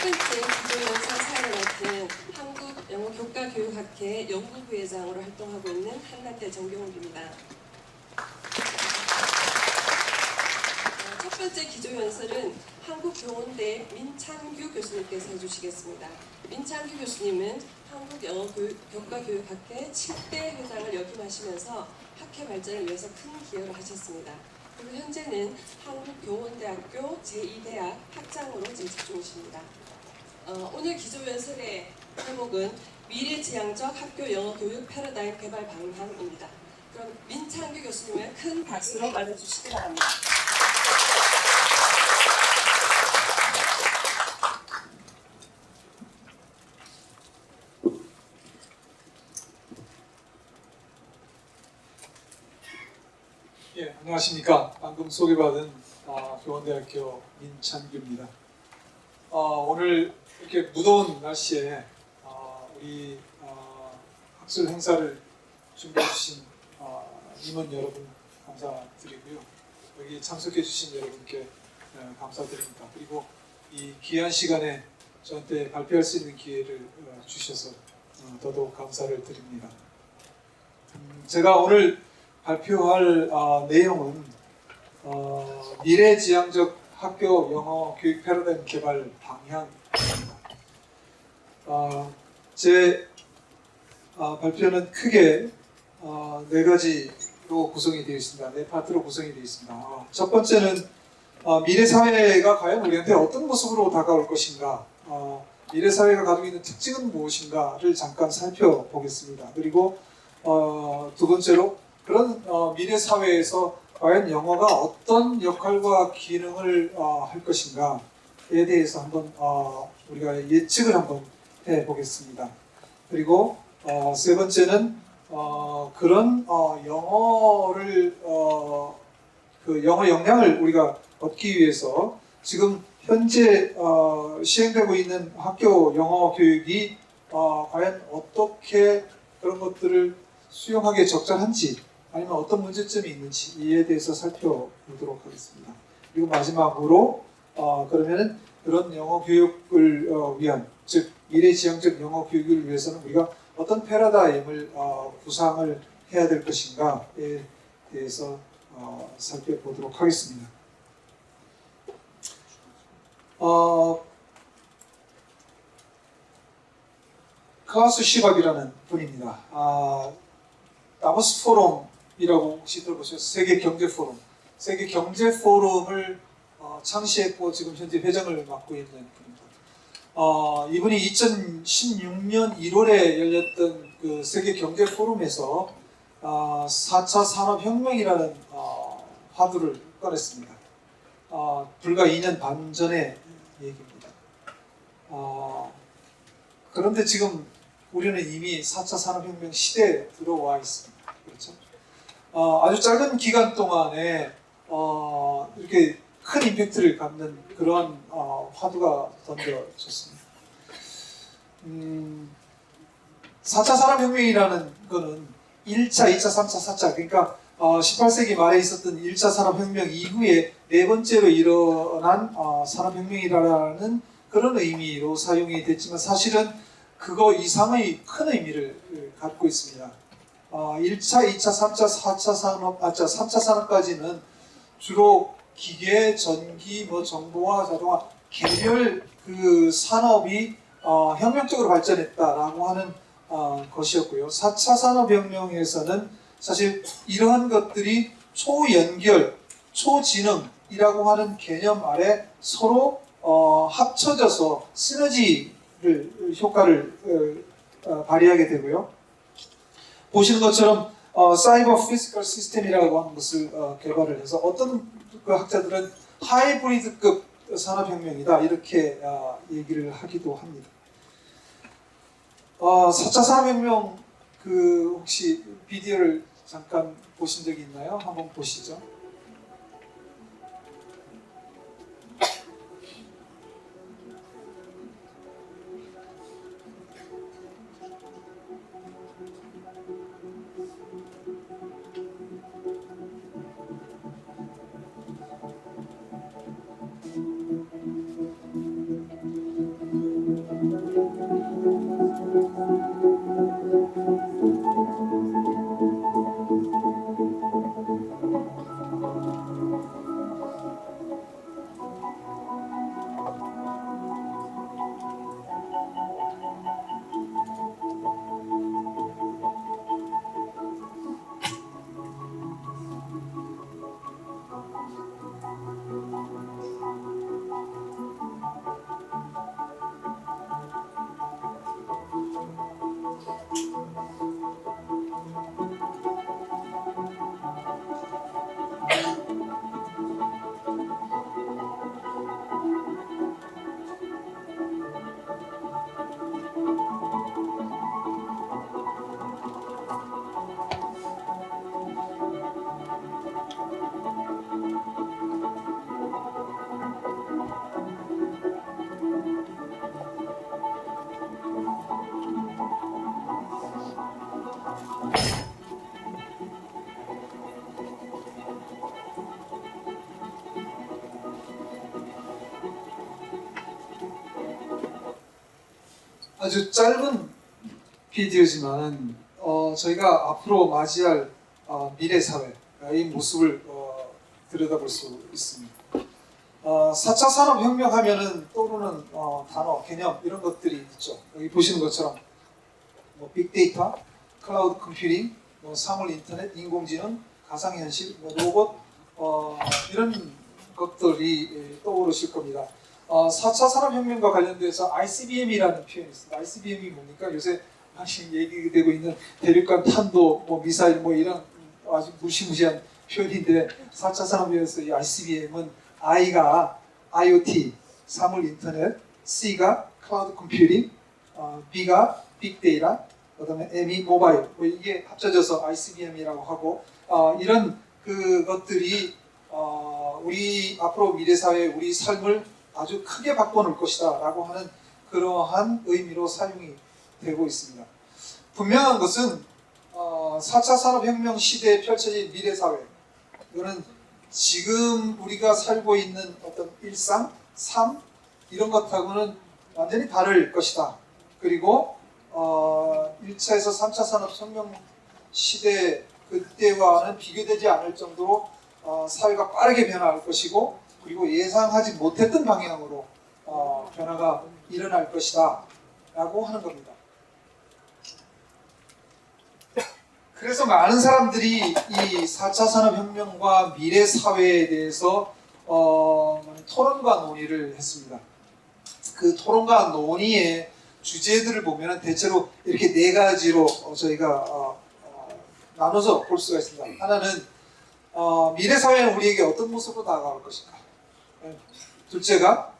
번째 기조연설 사회를 맡은 한국영어교과교육학회 연구부회장으로 활동하고 있는 한나태 정경욱입니다. 첫 번째 기조연설은 한국교원대 민창규 교수님께서 해주시겠습니다. 민창규 교수님은 한국영어교과교육학회 7대 회장을 역임하시면서 학회 발전을 위해서 큰 기여를 하셨습니다. 그리고 현재는 한국교원대학교 제2대학 학장으로 재직 중이십니다. 오늘 기조연설의 제목은 미래지향적 학교 영어교육 패러다임 개발 방향입니다. 그럼 민창규 교수님을 큰 박수로 맞아주시기 바랍니다. 예, 안녕하십니까. 방금 소개받은 교원대학교 민창규입니다. 오늘 이렇게 무더운 날씨에 우리 학술 행사를 준비해 주신 임원 여러분 감사드리고요. 여기 참석해 주신 여러분께 감사드립니다. 그리고 이 귀한 시간에 저한테 발표할 수 있는 기회를 주셔서 더더욱 감사를 드립니다. 제가 오늘 발표할 내용은 미래지향적 학교 영어 교육 패러다임 개발 방향입니다. 제 발표는 크게 네 가지로 구성이 되어 있습니다. 네 파트로 구성이 되어 있습니다. 첫 번째는 미래 사회가 과연 우리한테 어떤 모습으로 다가올 것인가, 미래 사회가 가지고 있는 특징은 무엇인가를 잠깐 살펴보겠습니다. 그리고 두 번째로 그런 미래 사회에서 과연 영어가 어떤 역할과 기능을 할 것인가에 대해서 한번 우리가 예측을 한번 해보겠습니다. 그리고 세 번째는 그런 영어를 그 영어 역량을 우리가 얻기 위해서 지금 현재 시행되고 있는 학교 영어 교육이 과연 어떻게 그런 것들을 수용하기에 적절한지, 아니면 어떤 문제점이 있는지 이에 대해서 살펴보도록 하겠습니다. 그리고 마지막으로 그러면은 그런 영어 교육을 위한, 즉 미래지향적 영어 교육을 위해서는 우리가 어떤 패러다임을 구상을 해야 될 것인가에 대해서 살펴보도록 하겠습니다. 클라우스 슈밥이라는 분입니다. 다보스 포럼이라고 혹시 들어보셨어요? 세계 경제 포럼. 세계 경제 포럼을 창시했고 지금 현재 회장을 맡고 있는 분입니다. 이분이 2016년 1월에 열렸던 그 세계 경제 포럼에서 4차 산업혁명이라는 화두를 꺼냈습니다. 불과 2년 반 전의 얘기입니다. 그런데 지금 우리는 이미 4차 산업혁명 시대에 들어와 있습니다. 그렇죠? 아주 짧은 기간 동안에 이렇게 큰 임팩트를 갖는 그런 화두가 던져졌습니다. 4차 산업혁명이라는 거는 1차, 2차, 3차, 4차, 그러니까 18세기 말에 있었던 1차 산업혁명 이후에 네 번째로 일어난 산업혁명이라는 그런 의미로 사용이 됐지만 사실은 그거 이상의 큰 의미를 갖고 있습니다. 1차, 2차, 3차, 4차 산업, 3차 산업까지는 주로 기계, 전기, 정보화, 자동화, 개별 그 산업이 혁명적으로 발전했다라고 하는 것이었고요. 4차 산업혁명에서는 사실 이러한 것들이 초연결, 초지능이라고 하는 개념 아래 서로 합쳐져서 시너지 효과를 발휘하게 되고요. 보시는 것처럼 사이버 피지컬 시스템이라고 하는 것을 개발을 해서 어떤 그 학자들은 하이브리드급 산업혁명이다 이렇게 얘기를 하기도 합니다. 4차 산업혁명 그 혹시 비디오를 잠깐 보신 적이 있나요? 한번 보시죠. 아주 짧은 비디오지만 저희가 앞으로 맞이할 미래 사회의 모습을 들여다볼 수 있습니다. 4차 산업혁명 하면은 떠오르는 단어, 개념 이런 것들이 있죠. 여기 보시는 것처럼 뭐 빅데이터, 클라우드 컴퓨팅, 뭐 사물 인터넷, 인공지능, 가상현실, 뭐 로봇 이런 것들이 떠오르실 겁니다. 4차 산업혁명과 관련돼서 ICBM이라는 표현이 있습니다. ICBM이 뭡니까? 요새 많이 얘기되고 있는 대륙간 탄도, 뭐 미사일, 뭐 이런 아주 무시무시한 표현인데 4차 산업혁명에서 이 ICBM은 I가 IoT, 사물 인터넷, C가 클라우드 컴퓨팅, B가 빅데이터, 그다음에 M이 모바일, 뭐 이게 합쳐져서 ICBM이라고 하고 이런 그것들이 우리 앞으로 미래 사회 우리 삶을 아주 크게 바꿔놓을 것이다라고 하는 그러한 의미로 사용이 되고 있습니다. 분명한 것은 4차 산업혁명 시대에 펼쳐진 미래 사회, 이거는 지금 우리가 살고 있는 어떤 일상, 삶 이런 것하고는 완전히 다를 것이다. 그리고 1차에서 3차 산업혁명 시대 그때와는 비교되지 않을 정도로 사회가 빠르게 변화할 것이고 그리고 예상하지 못했던 방향으로 변화가 일어날 것이다 라고 하는 겁니다. 그래서 많은 사람들이 이 4차 산업혁명과 미래 사회에 대해서 토론과 논의를 했습니다. 그 토론과 논의의 주제들을 보면 대체로 이렇게 네 가지로 저희가 나눠서 볼 수가 있습니다. 하나는 미래 사회는 우리에게 어떤 모습으로 다가올 것인가. 둘째가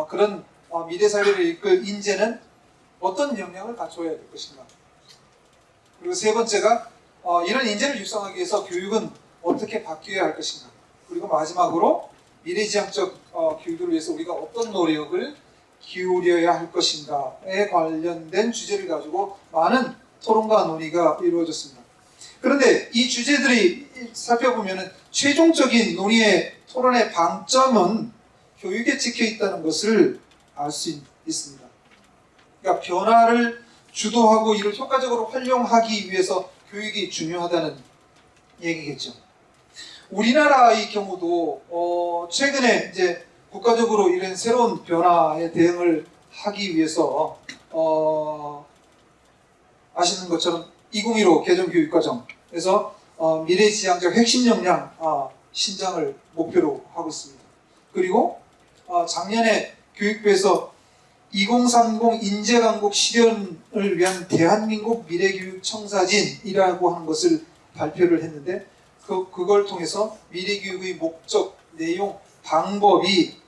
그런 미래 사회를 이끌 인재는 어떤 역량을 갖춰야 될 것인가. 그리고 세 번째가 이런 인재를 육성하기 위해서 교육은 어떻게 바뀌어야 할 것인가. 그리고 마지막으로 미래지향적 교육을 위해서 우리가 어떤 노력을 기울여야 할 것인가에 관련된 주제를 가지고 많은 토론과 논의가 이루어졌습니다. 그런데 이 주제들이 살펴보면 최종적인 논의의 토론의 방점은 교육에 찍혀 있다는 것을 알 수 있습니다. 그러니까 변화를 주도하고 이를 효과적으로 활용하기 위해서 교육이 중요하다는 얘기겠죠. 우리나라의 경우도 최근에 이제 국가적으로 이런 새로운 변화에 대응을 하기 위해서 아시는 것처럼 2015 개정교육과정에서 미래지향적 핵심 역량 신장을 목표로 하고 있습니다. 그리고 작년에 교육부에서 2030 인재강국 실현을 위한 대한민국 미래교육 청사진이라고 하는 것을 발표를 했는데 그걸 통해서 미래교육의 목적, 내용, 방법이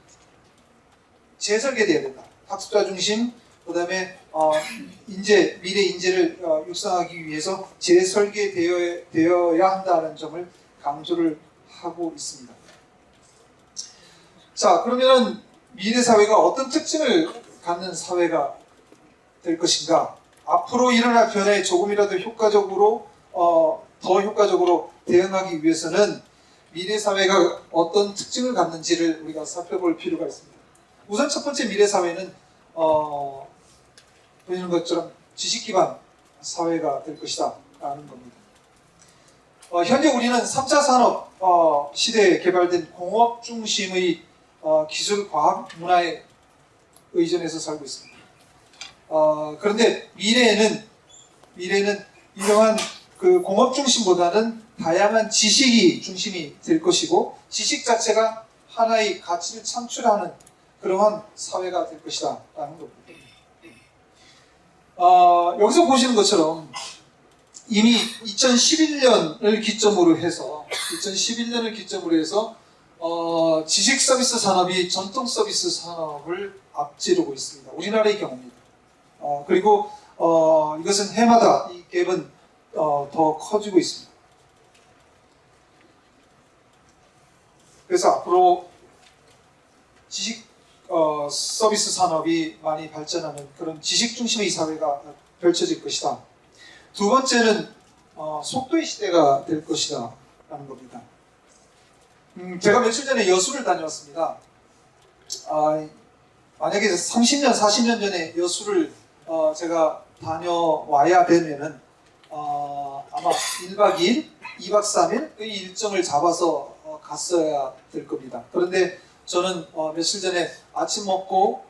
재설계돼야 된다. 학습자 중심, 그 다음에 미래 인재를 육성하기 위해서 재설계되어야 한다는 점을 강조를 하고 있습니다. 자, 그러면은 미래 사회가 어떤 특징을 갖는 사회가 될 것인가? 앞으로 일어날 변화에 조금이라도 효과적으로 더 효과적으로 대응하기 위해서는 미래 사회가 어떤 특징을 갖는지를 우리가 살펴볼 필요가 있습니다. 우선 첫 번째 미래 사회는 보이는 것처럼 지식 기반 사회가 될 것이다 라는 겁니다. 현재 우리는 3차 산업 시대에 개발된 공업 중심의 기술, 과학, 문화에 의존해서 살고 있습니다. 그런데 미래에는 이러한 그 공업 중심보다는 다양한 지식이 중심이 될 것이고 지식 자체가 하나의 가치를 창출하는 그러한 사회가 될 것이다 라는 겁니다. 여기서 보시는 것처럼 이미 2011년을 기점으로 해서 지식 서비스 산업이 전통 서비스 산업을 앞지르고 있습니다. 우리나라의 경우입니다. 그리고 이것은 해마다 이 갭은 더 커지고 있습니다. 그래서 앞으로 지식 서비스 산업이 많이 발전하는 그런 지식 중심의 사회가 펼쳐질 것이다. 두 번째는 속도의 시대가 될 것이다 라는 겁니다. 제가 며칠 전에 여수를 다녀왔습니다. 만약에 30년, 40년 전에 여수를 제가 다녀와야 되면은 아마 1박 2일, 2박 3일의 일정을 잡아서 갔어야 될 겁니다. 그런데 저는 며칠 전에 아침 먹고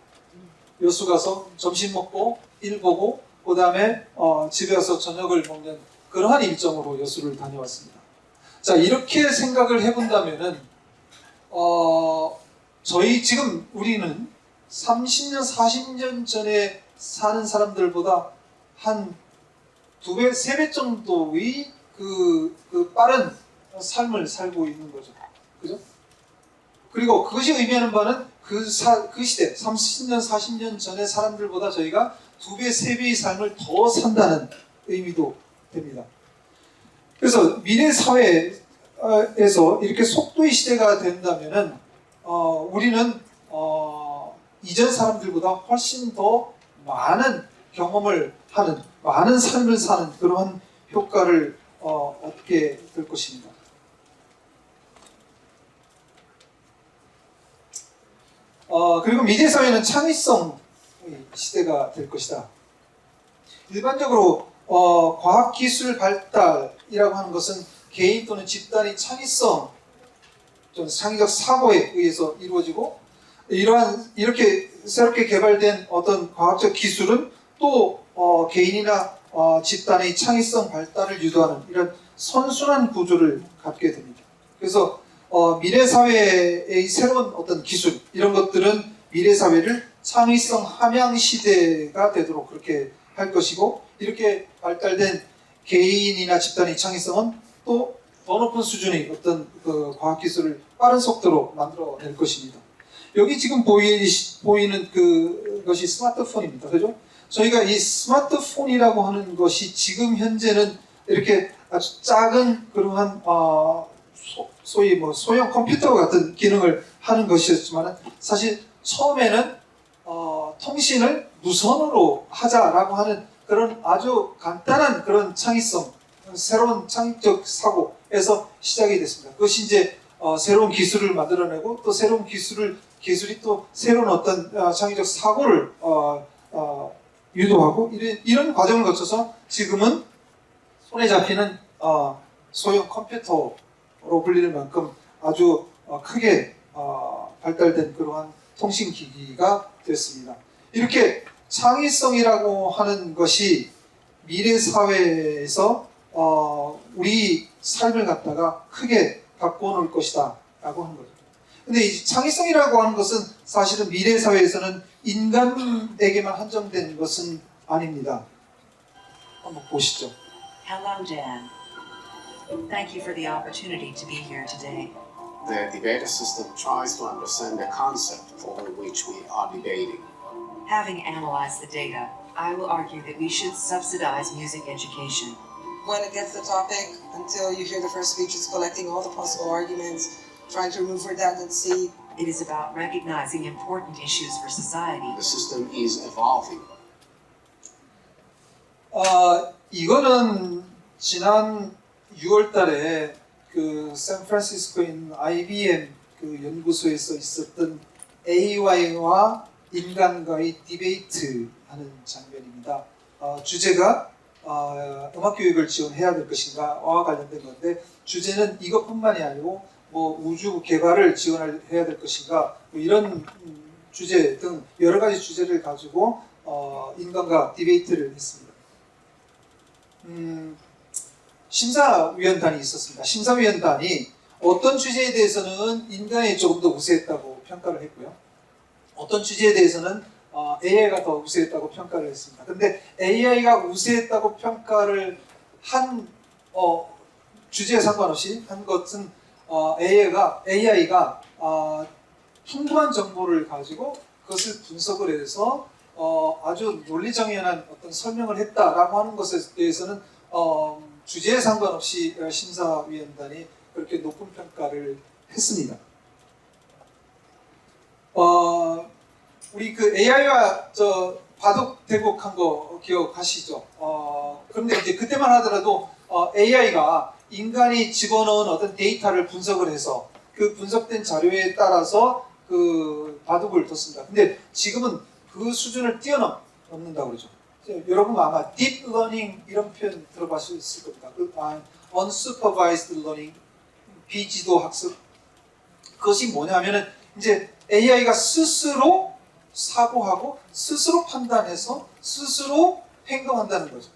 여수 가서 점심 먹고 일 보고 그 다음에 집에 와서 저녁을 먹는 그러한 일정으로 여수를 다녀왔습니다. 자, 이렇게 생각을 해본다면은 저희 지금 우리는 30년, 40년 전에 사는 사람들보다 한 2배, 3배 정도의 그 빠른 삶을 살고 있는 거죠. 그죠? 그리고 그것이 의미하는 바는 그 시대, 30년, 40년 전의 사람들보다 저희가 2배, 3배의 삶을 더 산다는 의미도 됩니다. 그래서 미래 사회에서 이렇게 속도의 시대가 된다면은 우리는 이전 사람들보다 훨씬 더 많은 경험을 하는, 많은 삶을 사는 그런 효과를 얻게 될 것입니다. 그리고 미래 사회는 창의성의 시대가 될 것이다. 일반적으로 과학기술 발달이라고 하는 것은 개인 또는 집단의 창의성, 좀 창의적 사고에 의해서 이루어지고, 이렇게 새롭게 개발된 어떤 과학적 기술은 또 개인이나 집단의 창의성 발달을 유도하는 이런 선순환 구조를 갖게 됩니다. 그래서 미래 사회의 새로운 어떤 기술, 이런 것들은 미래 사회를 창의성 함양 시대가 되도록 그렇게 할 것이고, 이렇게 발달된 개인이나 집단의 창의성은 또 더 높은 수준의 어떤 그 과학기술을 빠른 속도로 만들어낼 것입니다. 여기 지금 보이는 그것이 스마트폰입니다. 그죠? 저희가 이 스마트폰이라고 하는 것이 지금 현재는 이렇게 아주 작은 그러한 소위 소형 컴퓨터 같은 기능을 하는 것이었지만, 사실 처음에는 통신을 무선으로 하자라고 하는 그런 아주 간단한 그런 창의성, 새로운 창의적 사고에서 시작이 됐습니다. 그것이 이제 새로운 기술을 만들어내고, 또 새로운 기술이 또 새로운 어떤 창의적 사고를 유도하고, 이런 과정을 거쳐서 지금은 손에 잡히는 소형 컴퓨터로 불리는 만큼 아주 크게 발달된 그러한 통신기기가 됐습니다. 이렇게 창의성이라고 하는 것이 미래 사회에서 우리 삶을 갖다가 크게 바꿔놓을 것이다 라고 하는 거죠. 근데 이 창의성이라고 하는 것은 사실은 미래 사회에서는 인간에게만 한정된 것은 아닙니다. 한번 보시죠. Hello, Dan. Thank you for the opportunity to be here today. The debate system tries to understand the concept over which we are debating. Having analyzed the data, I will argue that we should subsidize music education. When it gets the topic, until you hear the first speeches, collecting all the possible arguments, trying to remove redundancy. It is about recognizing important issues for society. The system is evolving. 이거는 지난 6월 달에 그 샌프란시스코에 있는 IBM 그 연구소에서 있었던 AI와 인간과의 디베이트 하는 장면입니다. 주제가 음악 교육을 지원해야 될 것인가와 관련된 건데, 주제는 이것뿐만이 아니고 우주 개발을 지원해야 될 것인가, 이런 주제 등 여러 가지 주제를 가지고 인간과 디베이트를 했습니다. 심사위원단이 있었습니다. 심사위원단이 어떤 주제에 대해서는 인간이 조금 더 우세했다고 평가를 했고요, 어떤 주제에 대해서는 AI가 더 우세했다고 평가를 했습니다. 근데 AI가 우세했다고 평가를 한 주제에 상관없이 한 것은 AI가 풍부한 정보를 가지고 그것을 분석을 해서 아주 논리정연한 어떤 설명을 했다라고 하는 것에 대해서는 주제에 상관없이 심사위원단이 그렇게 높은 평가를 했습니다. 우리 그 AI와 바둑 대국한 거 기억하시죠? 그런데 이제 그때만 하더라도 AI가 인간이 집어넣은 어떤 데이터를 분석을 해서 그 분석된 자료에 따라서 그 바둑을 뒀습니다. 근데 지금은 그 수준을 뛰어넘는다고 그러죠. 여러분 아마 deep learning 이런 표현 들어봤을 겁니다. unsupervised learning, 비지도 학습. 그것이 뭐냐면은 이제 AI가 스스로 사고하고 스스로 판단해서 스스로 행동한다는 거죠.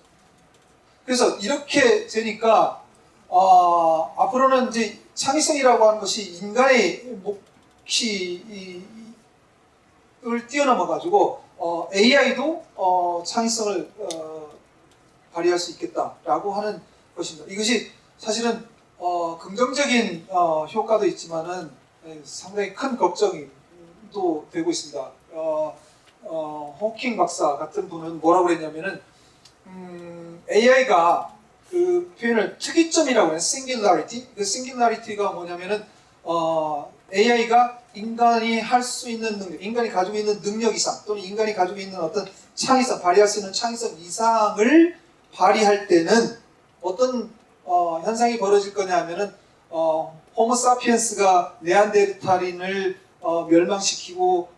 그래서 이렇게 되니까 앞으로는 이제 창의성이라고 하는 것이 인간의 몫을 뛰어넘어 가지고 AI도 창의성을 발휘할 수 있겠다라고 하는 것입니다. 이것이 사실은 긍정적인 효과도 있지만은 상당히 큰 걱정이 또 되고 있습니다. 호킹 박사 같은 분은 뭐라고 그랬냐면은 AI가 그 표현을 특이점이라고 해요. singularity. 그 singularity가 뭐냐면은 AI가 인간이 할 수 있는 능력, 인간이 가지고 있는 능력 이상 또는 인간이 가지고 있는 어떤 창의성, 발휘할 수 있는 창의성 이상을 발휘할 때는 어떤 현상이 벌어질 거냐 하면은 호모 사피엔스가 네안데르탈인을 멸망시키고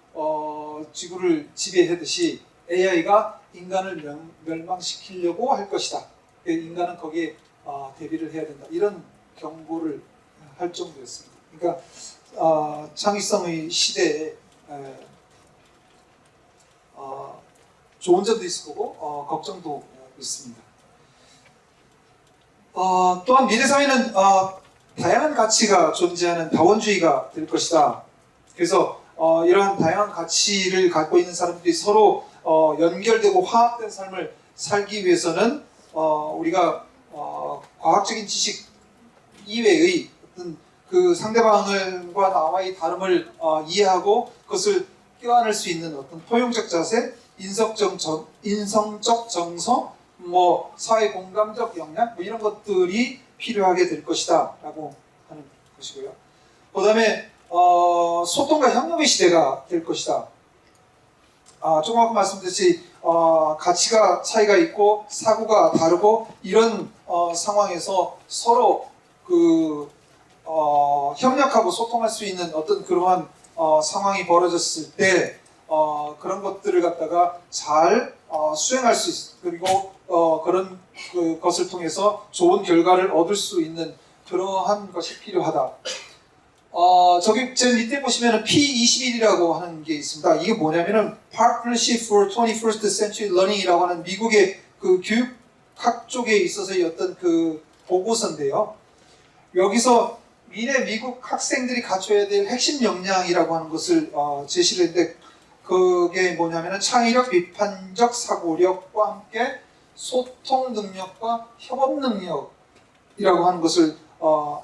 지구를 지배하듯이 AI가 인간을 멸망시키려고 할 것이다. 인간은 거기에 대비를 해야 된다. 이런 경고를 할 정도였습니다. 그러니까 창의성의 시대에 좋은 점도 있을 거고 걱정도 있습니다. 또한 미래 사회는 다양한 가치가 존재하는 다원주의가 될 것이다. 그래서 이러한 다양한 가치를 갖고 있는 사람들이 서로 연결되고 화합된 삶을 살기 위해서는 우리가 과학적인 지식 이외의 어떤 그 상대방과 나와의 다름을 이해하고 그것을 껴안을 수 있는 어떤 포용적 자세, 인성적 정서, 뭐 사회 공감적 역량 뭐 이런 것들이 필요하게 될 것이다라고 하는 것이고요. 그다음에 소통과 협력의 시대가 될 것이다. 조금 아까 말씀드렸듯이 가치가 차이가 있고 사고가 다르고 이런 상황에서 서로 협력하고 소통할 수 있는 어떤 그러한 상황이 벌어졌을 때 그런 것들을 갖다가 잘 수행할 수 있어. 그리고 그런 것을 통해서 좋은 결과를 얻을 수 있는 그러한 것이 필요하다. 저기 제 밑에 보시면은 P21이라고 하는 게 있습니다. 이게 뭐냐면은 Partnership for 21st Century Learning이라고 하는 미국의 그 교육학 쪽에 있어서의 어떤 그 보고서인데요. 여기서 미래 미국 학생들이 갖춰야 될 핵심 역량이라고 하는 것을 제시를 했는데 그게 뭐냐면은 창의력, 비판적 사고력과 함께 소통 능력과 협업 능력이라고 하는 것을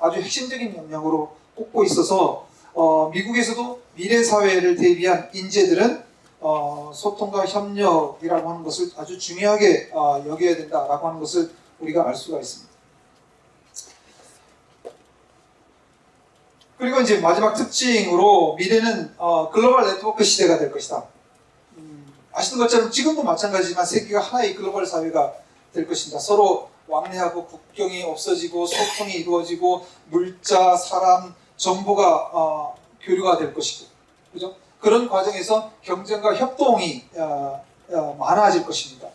아주 핵심적인 역량으로 꼽고 있어서 미국에서도 미래 사회를 대비한 인재들은 소통과 협력이라고 하는 것을 아주 중요하게 여겨야 된다라고 하는 것을 우리가 알 수가 있습니다. 그리고 이제 마지막 특징으로 미래는 글로벌 네트워크 시대가 될 것이다. 아시는 것처럼 지금도 마찬가지지만 세계가 하나의 글로벌 사회가 될 것입니다. 서로 왕래하고 국경이 없어지고 소통이 이루어지고 물자, 사람, 정보가 교류가 될 것이고, 그죠? 그런 과정에서 경쟁과 협동이 많아질 것입니다.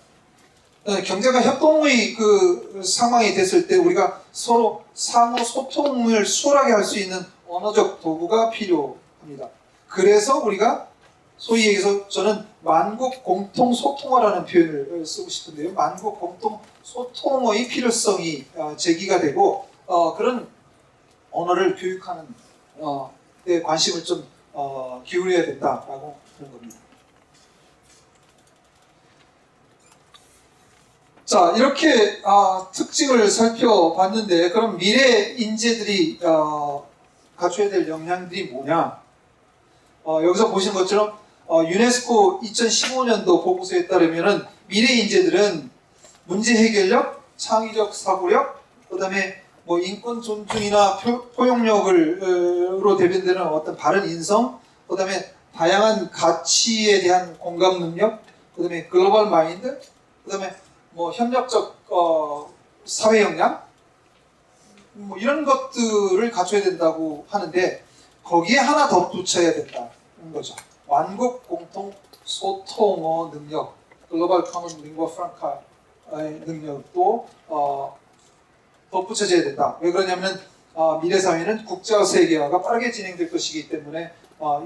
경쟁과 협동의 그 상황이 됐을 때 우리가 서로 상호 소통을 수월하게 할 수 있는 언어적 도구가 필요합니다. 그래서 우리가 소위 얘기해서 저는 만국 공통 소통어라는 표현을 쓰고 싶은데요. 만국 공통 소통어의 필요성이 제기가 되고 그런 언어를 교육하는 데 관심을 좀 기울여야 된다라고 하는 겁니다. 자, 이렇게 특징을 살펴봤는데 그럼 미래 인재들이 갖춰야 될 역량들이 뭐냐? 여기서 보신 것처럼 유네스코 2015년도 보고서에 따르면은 미래 인재들은 문제 해결력, 창의적 사고력, 그다음에 뭐 인권 존중이나 포용력으로 대변되는 어떤 바른 인성, 그다음에 다양한 가치에 대한 공감 능력, 그다음에 글로벌 마인드, 그다음에 뭐 협력적 사회 역량, 뭐 이런 것들을 갖춰야 된다고 하는데 거기에 하나 더 붙여야 된다는 거죠. 완국 공통 소통어 능력. 글로벌 커먼 링과 프랑카의 능력도 덧붙여져야 된다. 왜 그러냐면 미래 사회는 국제화 세계화가 빠르게 진행될 것이기 때문에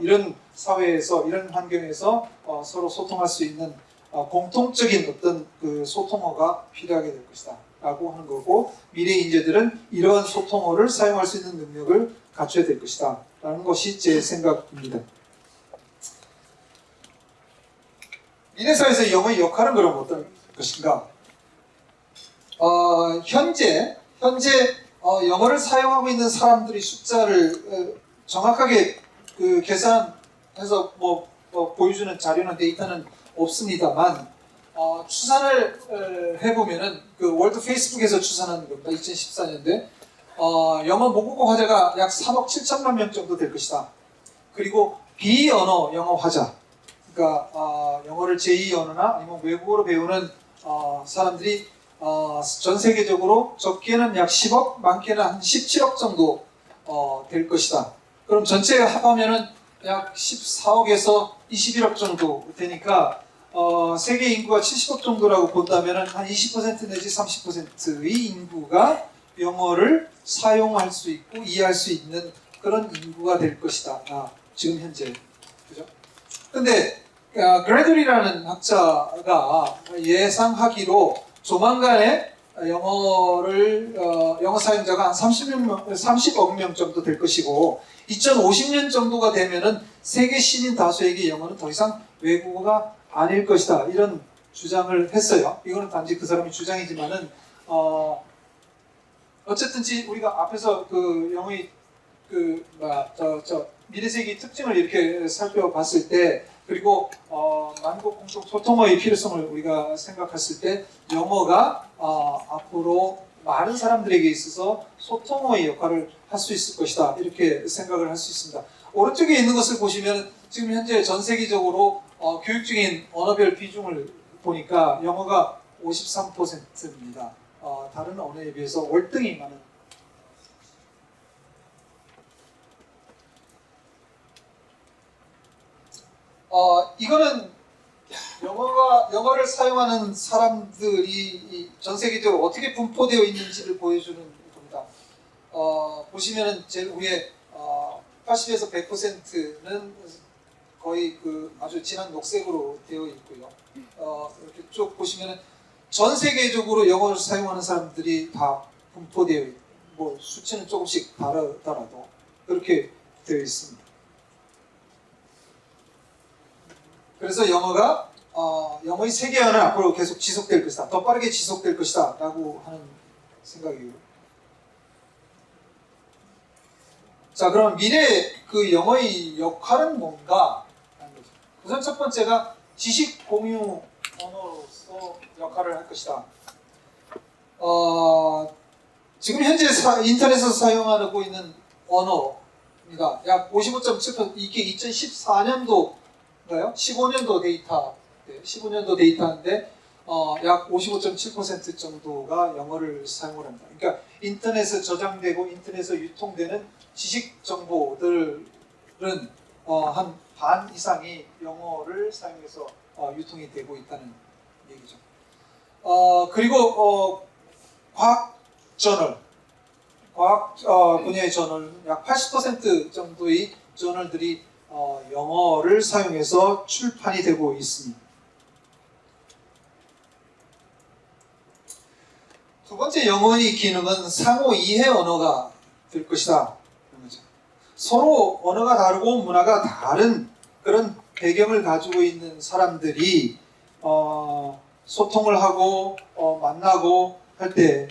이런 사회에서 이런 환경에서 서로 소통할 수 있는 공통적인 어떤 그 소통어가 필요하게 될 것이다 라고 하는 거고, 미래 인재들은 이러한 소통어를 사용할 수 있는 능력을 갖춰야 될 것이다 라는 것이 제 생각입니다. 미래 사회에서 영어의 역할은 그럼 어떤 것인가? 현재 영어를 사용하고 있는 사람들의 숫자를 정확하게 그 계산해서 보여주는 자료나 데이터는 없습니다만, 추산을 해보면은 그 월드 페이스북에서 추산한 겁니다. 2014년도에 영어 모국어 화자가 약 3억 7천만 명 정도 될 것이다. 그리고 비언어 영어 화자, 그러니까 영어를 제2언어나 아니면 외국어로 배우는 사람들이 전 세계적으로 적게는 약 10억, 많게는 한 17억 정도 될 것이다. 그럼 전체 합하면은 약 14억에서 21억 정도 되니까 세계 인구가 70억 정도라고 본다면은 한 20% 내지 30%의 인구가 영어를 사용할 수 있고 이해할 수 있는 그런 인구가 될 것이다. 지금 현재. 그죠? 근데 그레들이라는 학자가 예상하기로 조만간에 영어 사용자가 한 30억 명 정도 될 것이고, 2050년 정도가 되면은 세계 시민 다수에게 영어는 더 이상 외국어가 아닐 것이다, 이런 주장을 했어요. 이거는 단지 그 사람의 주장이지만은 어쨌든지 우리가 앞에서 그 영어의 미래 세계의 특징을 이렇게 살펴봤을 때, 그리고 만국 공통 소통어의 필요성을 우리가 생각했을 때, 영어가 앞으로 많은 사람들에게 있어서 소통어의 역할을 할 수 있을 것이다, 이렇게 생각을 할 수 있습니다. 오른쪽에 있는 것을 보시면 지금 현재 전 세계적으로 교육 중인 언어별 비중을 보니까 영어가 53%입니다. 다른 언어에 비해서 월등히 많은. 이거는 영어를 사용하는 사람들이 전 세계적으로 어떻게 분포되어 있는지를 보여주는 겁니다. 보시면은 제일 위에 80에서 100%는 거의 그 아주 진한 녹색으로 되어 있고요. 이렇게 쭉 보시면은 전 세계적으로 영어를 사용하는 사람들이 다 분포되어 있고, 수치는 조금씩 다르더라도 그렇게 되어 있습니다. 그래서 영어의 세계화는 앞으로 계속 지속될 것이다, 더 빠르게 지속될 것이다 라고 하는 생각이에요. 자, 그럼 미래 그 영어의 역할은 뭔가 하는 거죠. 우선 첫 번째가 지식 공유 언어로서 역할을 할 것이다. 지금 현재 인터넷에서 사용하고 있는 언어입니다. 약 55.7%, 이게 2014년도인가요? 15년도 데이터, 15년도 데이터인데 약 55.7% 정도가 영어를 사용을 합니다. 그러니까 인터넷에 저장되고 인터넷에 유통되는 지식 정보들은 한 반 이상이 영어를 사용해서 유통이 되고 있다는 얘기죠. 그리고 과학 저널, 과학 분야의 저널, 약 80% 정도의 저널들이 영어를 사용해서 출판이 되고 있습니다. 두 번째 영어의 기능은 상호 이해 언어가 될 것이다. 서로 언어가 다르고 문화가 다른 그런 배경을 가지고 있는 사람들이 소통을 하고 만나고 할 때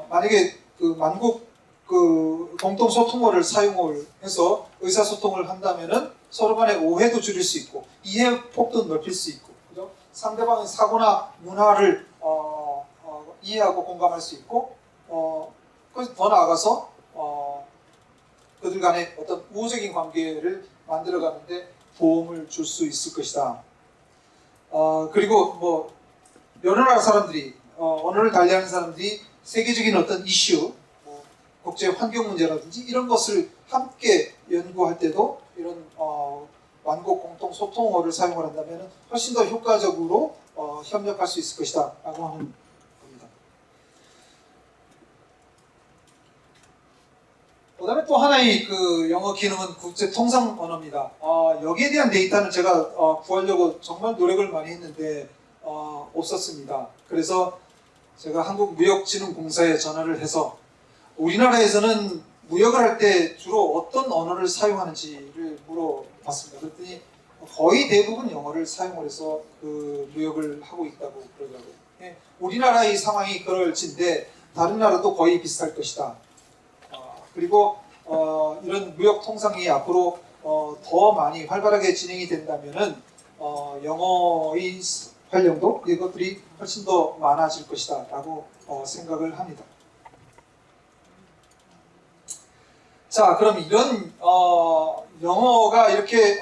만약에 그 만국 그 공통 소통어를 사용을 해서 의사소통을 한다면은 서로 간의 오해도 줄일 수 있고 이해 폭도 넓힐 수 있고, 그죠? 상대방의 사고나 문화를 이해하고 공감할 수 있고, 그래서 더 나아가서 그들 간의 어떤 우호적인 관계를 만들어가는데 도움을 줄 수 있을 것이다. 그리고 여러 나라 사람들이 언어를 달리하는 사람들이 세계적인 어떤 이슈, 국제 환경 문제라든지 이런 것을 함께 연구할 때도 이런 완곡 공통 소통어를 사용을 한다면 훨씬 더 효과적으로 협력할 수 있을 것이다 라고 하는 겁니다. 그 다음에 또 하나의 그 영어 기능은 국제 통상 언어입니다. 여기에 대한 데이터는 제가 구하려고 정말 노력을 많이 했는데 없었습니다. 그래서 제가 한국무역진흥공사에 전화를 해서 우리나라에서는 무역을 할 때 주로 어떤 언어를 사용하는지를 물어봤습니다. 그랬더니 거의 대부분 영어를 사용을 해서 그 무역을 하고 있다고 그러더라고요. 우리나라의 상황이 그럴진데 다른 나라도 거의 비슷할 것이다. 그리고 이런 무역 통상이 앞으로 더 많이 활발하게 진행이 된다면은 영어의 활용도 이것들이 훨씬 더 많아질 것이다 라고 생각을 합니다. 자, 그럼 이런 영어가 이렇게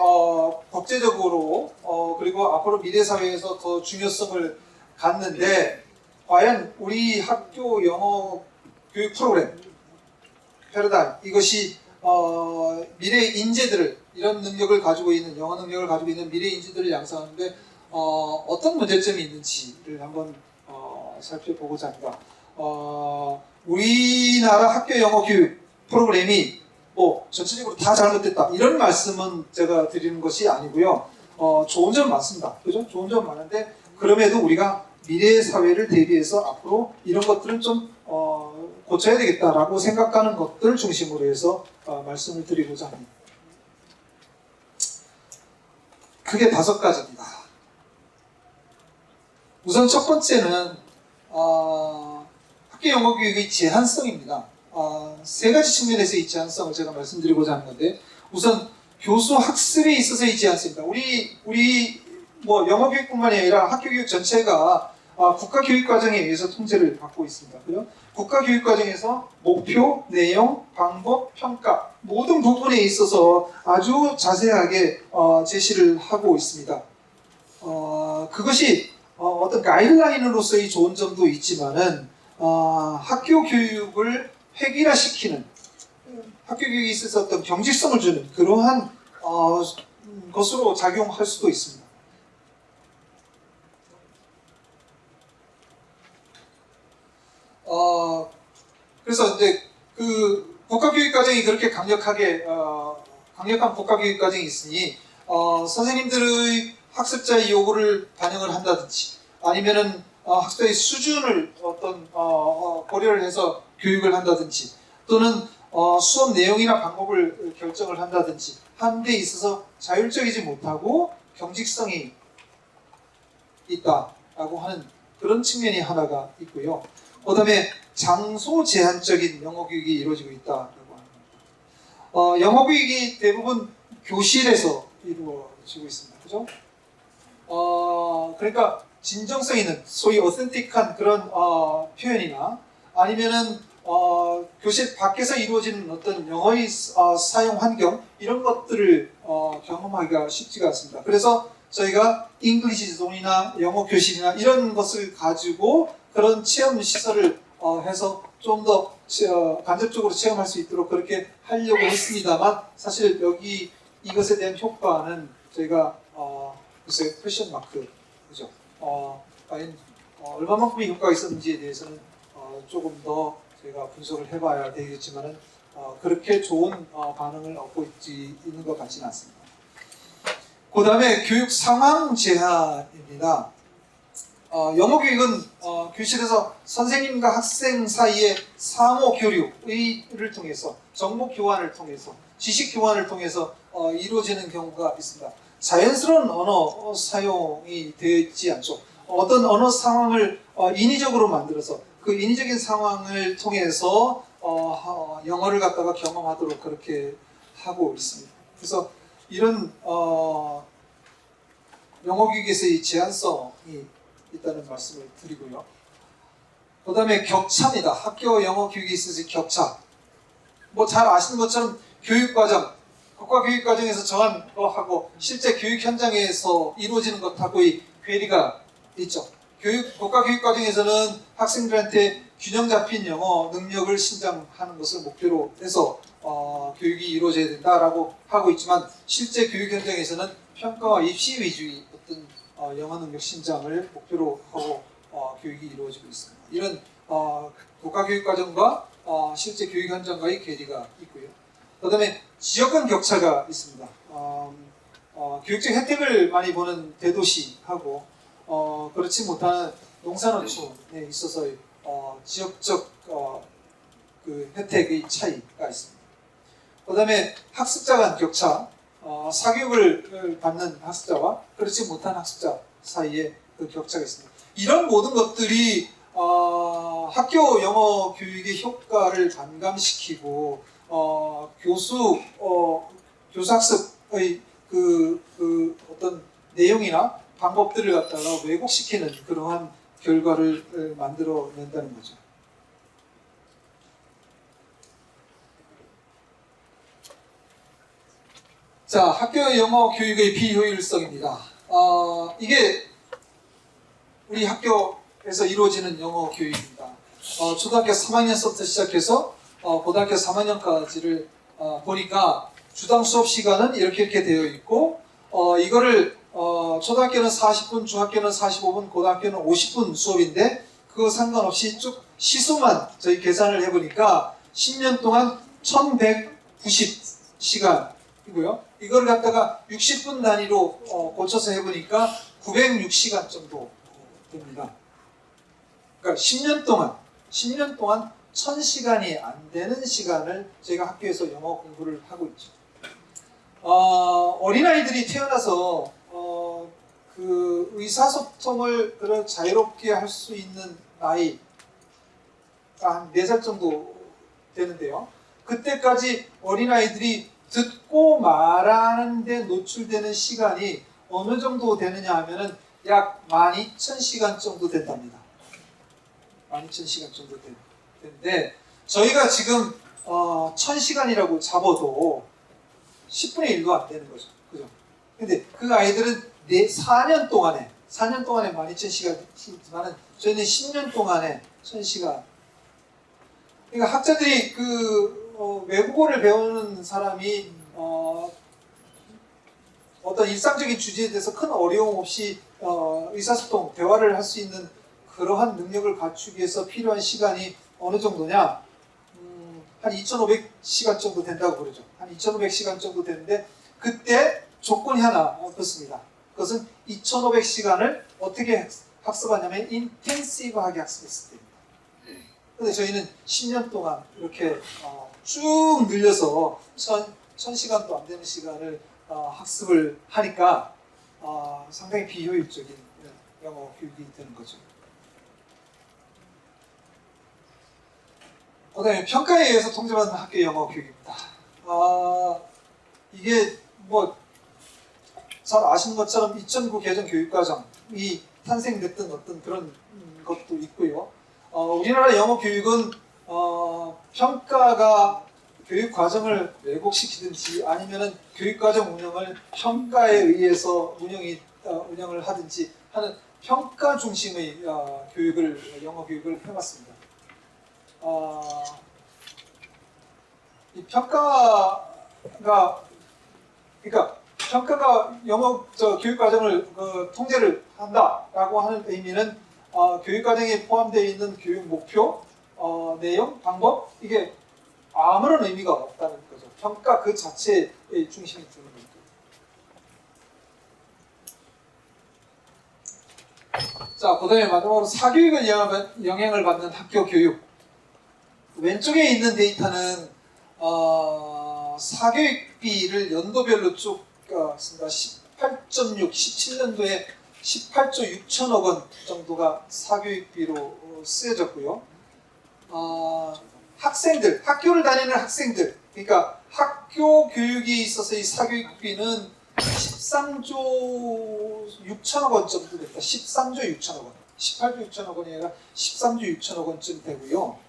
국제적으로 그리고 앞으로 미래 사회에서 더 중요성을 갖는데 과연 우리 학교 영어 교육 프로그램 패러다임 이것이 미래 인재들을 이런 능력을 가지고 있는 영어 능력을 가지고 있는 미래 인재들을 양성하는데 어떤 문제점이 있는지를 한번 살펴보고자 합니다. 우리나라 학교 영어 교육 프로그램이 전체적으로 다 잘못됐다 이런 말씀은 제가 드리는 것이 아니고요. 좋은 점 많습니다. 그죠? 좋은 점 많은데 그럼에도 우리가 미래 사회를 대비해서 앞으로 이런 것들은 좀 고쳐야 되겠다라고 생각하는 것들 중심으로 해서 말씀을 드리고자 합니다. 크게 5가지입니다. 우선 첫 번째는 학교 영어 교육의 제한성입니다. 3가지 측면에서 이 제한성을 제가 말씀드리고자 하는 건데 우선 교수 학습에 있어서의 제한성입니다. 우리 영어 교육뿐만이 아니라 학교 교육 전체가 국가 교육 과정에 의해서 통제를 받고 있습니다. 그죠? 국가 교육 과정에서 목표, 내용, 방법, 평가 모든 부분에 있어서 아주 자세하게 제시를 하고 있습니다. 그것이 어떤 가이드라인으로서의 좋은 점도 있지만은 학교 교육을 획일화시키는 학교 교육에 있어서 어떤 경직성을 주는 그러한 것으로 작용할 수도 있습니다. 그래서 이제 그 국가교육과정이 그렇게 강력한 국가교육과정이 있으니 선생님들의 학습자의 요구를 반영을 한다든지 아니면은 학습자의 수준을 어떤 고려를 해서 교육을 한다든지 또는 수업 내용이나 방법을 결정을 한다든지 하는 데 있어서 자율적이지 못하고 경직성이 있다라고 하는 그런 측면이 하나가 있고요. 그 다음에 장소 제한적인 영어 교육이 이루어지고 있다라고 합니다. 영어 교육이 대부분 교실에서 이루어지고 있습니다. 그죠? 그러니까 진정성 있는 소위 어센틱한 그런 표현이나 아니면은 교실 밖에서 이루어지는 어떤 영어의 사용 환경 이런 것들을 경험하기가 쉽지가 않습니다. 그래서 저희가 잉글리시 존이나 영어 교실이나 이런 것을 가지고 그런 체험 시설을 해서 좀 더 간접적으로 체험할 수 있도록 그렇게 하려고 했습니다만 사실 여기 이것에 대한 효과는 저희가 글쎄 퀘스천 마크 그죠? 과연 얼마만큼의 효과가 있었는지에 대해서는 조금 더 저희가 분석을 해봐야 되겠지만은 그렇게 좋은 반응을 얻고 있는 것 같지는 않습니다. 그 다음에 교육 상황 제한입니다. 영어 교육은 교실에서 선생님과 학생 사이의 상호 교류를 통해서 정보 교환을 통해서 지식 교환을 통해서 이루어지는 경우가 있습니다. 자연스러운 언어 사용이 되어 있지 않죠. 어떤 언어 상황을 인위적으로 만들어서 그 인위적인 상황을 통해서 영어를 갖다가 경험하도록 그렇게 하고 있습니다. 그래서 이런 영어 교육에서의 제한성이 있다는 말씀을 드리고요. 그 다음에 격차입니다. 학교 영어 교육에 있어서 격차. 잘 아시는 것처럼 교육과정, 국가교육과정에서 정한 거하고 실제 교육 현장에서 이루어지는 것하고의 괴리가 있죠. 국가교육과정에서는 학생들한테 균형 잡힌 영어 능력을 신장하는 것을 목표로 해서 교육이 이루어져야 된다라고 하고 있지만 실제 교육 현장에서는 평가와 입시 위주의 어떤 영어 능력 신장을 목표로 하고 교육이 이루어지고 있습니다. 이런 국가교육과정과 실제 교육 현장과의 괴리가 있고요. 그다음에 지역 간 격차가 있습니다. 교육적 혜택을 많이 보는 대도시하고 그렇지 못한 농산어촌에 있어서 지역적 그 혜택의 차이가 있습니다. 그다음에 학습자 간 격차, 사교육을 받는 학습자와 그렇지 못한 학습자 사이에 그 격차가 있습니다. 이런 모든 것들이 학교 영어 교육의 효과를 반감시키고 교수 학습의 그 어떤 내용이나 방법들을 갖다가 왜곡시키는 그러한 결과를 만들어낸다는 거죠. 자, 학교 영어 교육의 비효율성입니다. 이게 우리 학교에서 이루어지는 영어 교육입니다. 초등학교 3학년서부터 시작해서 고등학교 3학년까지를 보니까 주당 수업 시간은 이렇게 되어 있고 이거를 초등학교는 40분, 중학교는 45분, 고등학교는 50분 수업인데 그거 상관없이 쭉 시수만 저희 계산을 해보니까 10년 동안 1190시간이고요. 이걸 갖다가 60분 단위로 고쳐서 해보니까 906시간 정도 됩니다. 그러니까 10년 동안 1000시간이 안 되는 시간을 저희가 학교에서 영어 공부를 하고 있죠. 어린아이들이 태어나서 그 의사소통을 그런 자유롭게 할 수 있는 나이가 한 4살 정도 되는데요. 그때까지 어린아이들이 듣고 말하는 데 노출되는 시간이 어느 정도 되느냐 하면은 약 12,000시간 정도 된답니다. 12,000시간 정도 되는데 저희가 지금 1,000시간이라고 잡아도 10분의 1도 안 되는 거죠. 그죠? 근데 그 아이들은 4년 동안에 12,000시간이지만은 저희는 10년 동안에 1,000시간. 그러니까 학자들이 외국어를 배우는 사람이 어떤 일상적인 주제에 대해서 큰 어려움 없이 의사소통, 대화를 할 수 있는 그러한 능력을 갖추기 위해서 필요한 시간이 어느 정도냐? 한 2,500시간 정도 된다고 그러죠. 한 2,500시간 정도 되는데 그때 조건이 하나 붙습니다. 그것은 2,500시간을 어떻게 학습하냐면 인텐시브하게 학습했을 때입니다. 근데 저희는 10년 동안 이렇게 쭉 늘려서 1,000시간도 안 되는 시간을 학습을 하니까 상당히 비효율적인 영어 교육이 되는 거죠. 그다음에 평가에 의해서 통제받는 학교 영어 교육입니다. 이게 뭐 잘 아시는 것처럼 2009 개정 교육과정이 탄생됐던 어떤 그런 것도 있고요. 우리나라 영어 교육은 평가가 교육 과정을 왜곡시키든지 아니면은 교육 과정 운영을 평가에 의해서 운영을 하든지 하는 평가 중심의 영어 교육을 해왔습니다. 이 평가가 영어 교육 과정을 통제를 한다라고 하는 의미는 교육 과정에 포함되어 있는 교육 목표, 내용, 방법 이게 아무런 의미가 없다는 거죠. 평가 그 자체의 중심이 두는 거죠. 자, 그다음에 마지막으로 사교육을 영향을 받는 학교 교육. 왼쪽에 있는 데이터는 사교육비를 연도별로 쭉 있습니다. 18.6, 17년도에 18조 6천억 원 정도가 사교육비로 쓰여졌고요. 학교를 다니는 학생들, 그러니까 학교 교육이 있어서 이 사교육비는 13조 6천억 원 정도 됩니다. 13조 6천억 원. 18조 6천억 원이 아니라 13조 6천억 원쯤 되고요.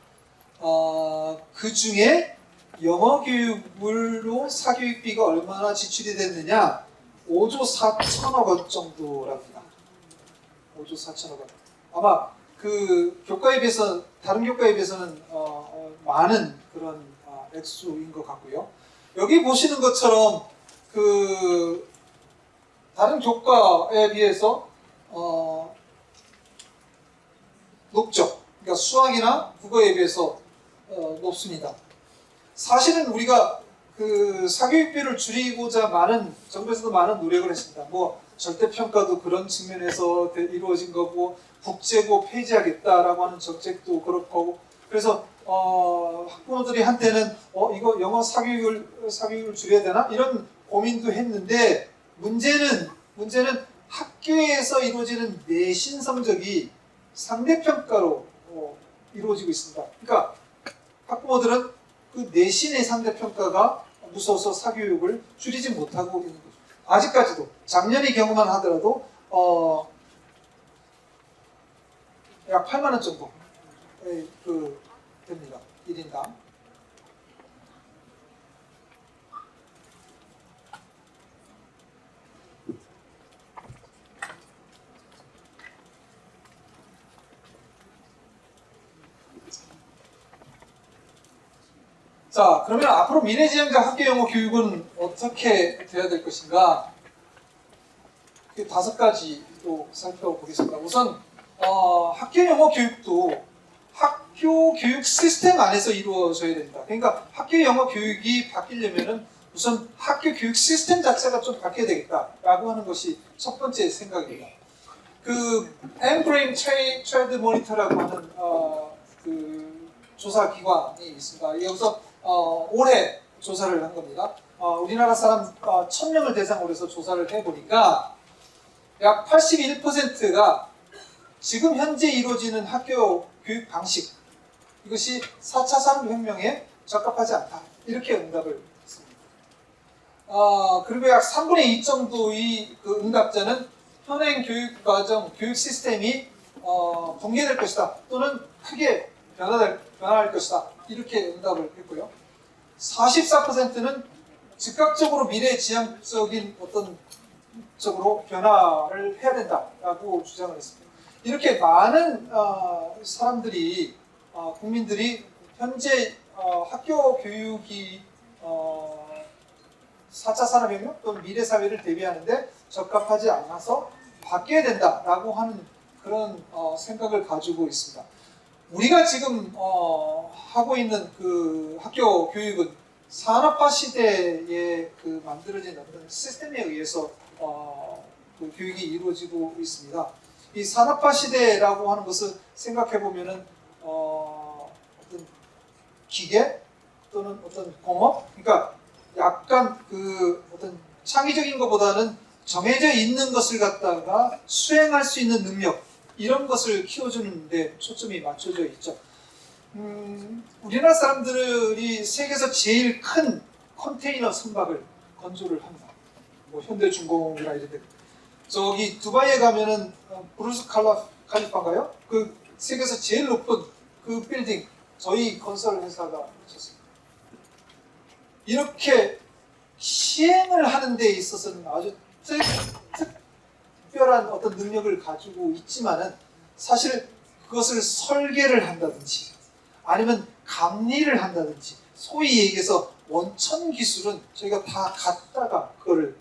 그 중에 영어 교육으로 사교육비가 얼마나 지출이 됐느냐? 5조 4천억 원 정도랍니다. 5조 4천억 원. 아마 그 교과에 비해서 다른 교과에 비해서는 많은 그런 액수인 것 같고요. 여기 보시는 것처럼 그 다른 교과에 비해서 높죠. 그러니까 수학이나 국어에 비해서 높습니다. 사실은 우리가 그 사교육비를 줄이고자 정부에서도 많은 노력을 했습니다. 뭐 절대평가도 그런 측면에서 이루어진 거고, 국제고 폐지하겠다라고 하는 정책도 그렇고, 그래서 학부모들이 한때는 이거 영어 사교육을 줄여야 되나 이런 고민도 했는데, 문제는 학교에서 이루어지는 내신 성적이 상대평가로 이루어지고 있습니다. 그러니까 학부모들은 그 내신의 상대평가가 무서워서 사교육을 줄이지 못하고 있는 거죠. 아직까지도 작년의 경우만 하더라도 약 8만 원 정도 됩니다. 1인당. 자, 그러면 앞으로 미래지향적 학교영어 교육은 어떻게 돼야 될 것인가? 5가지로 살펴보겠습니다. 우선 학교영어 교육도 학교 교육 시스템 안에서 이루어져야 됩니다. 그러니까 학교영어 교육이 바뀌려면은 우선 학교 교육 시스템 자체가 좀 바뀌어야 되겠다라고 하는 것이 첫 번째 생각입니다. 그 엠브레인 트레이드 모니터라고 하는 그 조사 기관이 있습니다. 여기서 올해 조사를 한 겁니다. 우리나라 사람 1000명을 대상으로 해서 조사를 해보니까 약 81%가 지금 현재 이루어지는 학교 교육 방식, 이것이 4차 산업혁명에 적합하지 않다, 이렇게 응답을 했습니다. 그리고 약 3분의 2 정도의 그 응답자는 현행 교육과정, 교육 시스템이 붕괴될 것이다, 또는 크게 변화할 것이다, 이렇게 응답을 했고요. 44%는 즉각적으로 미래지향적인 어떤 쪽으로 변화를 해야 된다라고 주장을 했습니다. 이렇게 많은 사람들이, 국민들이 현재 학교 교육이 4차 산업혁명 또는 미래 사회를 대비하는데 적합하지 않아서 바뀌어야 된다라고 하는 그런 생각을 가지고 있습니다. 우리가 지금 하고 있는 그 학교 교육은 산업화 시대에 그 만들어진 어떤 시스템에 의해서 그 교육이 이루어지고 있습니다. 이 산업화 시대라고 하는 것을 생각해 보면은 어떤 기계 또는 어떤 공업, 그러니까 약간 그 어떤 창의적인 것보다는 정해져 있는 것을 갖다가 수행할 수 있는 능력, 이런 것을 키워주는 데 초점이 맞춰져 있죠. 우리나라 사람들이 세계에서 제일 큰 컨테이너 선박을 건조를 합니다. 뭐 현대중공이나 이런 데. 저기 두바이에 가면은 브루스 칼리파인가요? 그 세계에서 제일 높은 그 빌딩, 저희 건설 회사가 있었습니다. 이렇게 시행을 하는 데 있어서는 아주 특별한 어떤 능력을 가지고 있지만은, 사실 그것을 설계를 한다든지 아니면 감리를 한다든지, 소위 얘기해서 원천 기술은 저희가 다 갖다가 그거를,